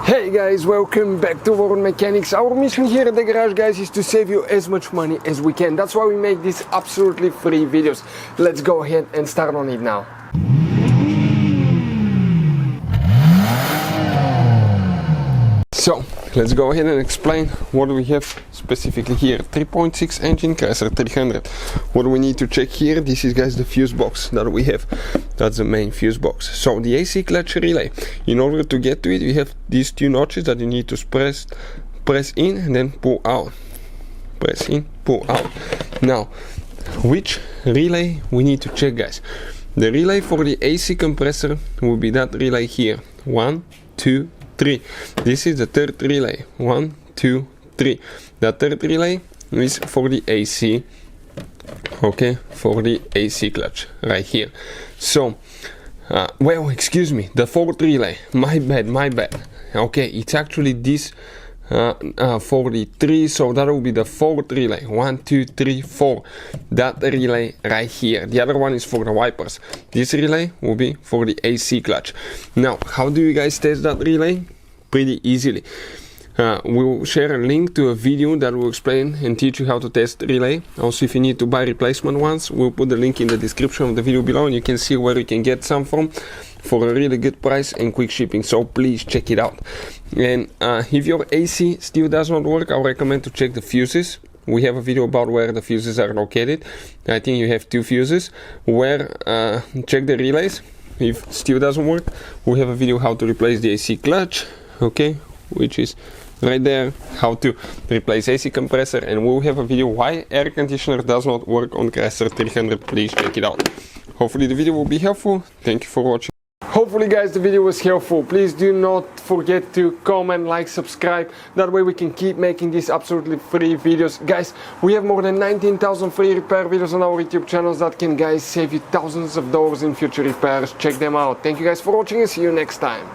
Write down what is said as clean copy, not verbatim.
Hey guys, welcome back to World Mechanics. Our mission here at the garage, guys, is to save you as much money as we can. That's why we make these absolutely free videos. Let's go ahead and start on it now. So, let's go ahead and explain what we have specifically here. 3.6 engine Chrysler 300. What do we need to check here? This is, guys, the fuse box that we have. That's the main fuse box. So the AC clutch relay, in order to get to it, we have these two notches that you need to press in and then pull out. Press in, pull out. Now, which relay we need to check, guys? The relay for the AC compressor will be that relay here. 1, 2, 3. This is the third relay. 1, 2, 3. That third relay is for the AC. Okay, for the AC clutch right here. So, well, excuse me, the fourth relay. My bad. Okay, it's actually this 43, so that will be the fourth relay. 1, 2, 3, 4. That relay right here. The other one is for the wipers. This relay will be for the AC clutch. Now, how do you guys test that relay? Pretty easily. We'll share a link to a video that will explain and teach you how to test the relay. Also, if you need to buy replacement ones, we'll put the link in the description of the video below, and you can see where you can get some from for a really good price and quick shipping. So please check it out. And if your AC still does not work, I recommend to check the fuses. We have a video about where the fuses are located. I think you have 2 fuses. Where check the relays. If still doesn't work, we have a video how to replace the AC clutch. Okay, which is right there, how to replace AC compressor, and we'll have a video why air conditioner does not work on Chrysler 300. Please check it out. Hopefully the video will be helpful. Thank you for watching. Hopefully, guys, the video was helpful. Please do not forget to comment, like, subscribe. That way we can keep making these absolutely free videos. Guys, we have more than 19,000 free repair videos on our YouTube channels that can, guys, save you thousands of dollars in future repairs. Check them out. Thank you guys for watching and see you next time.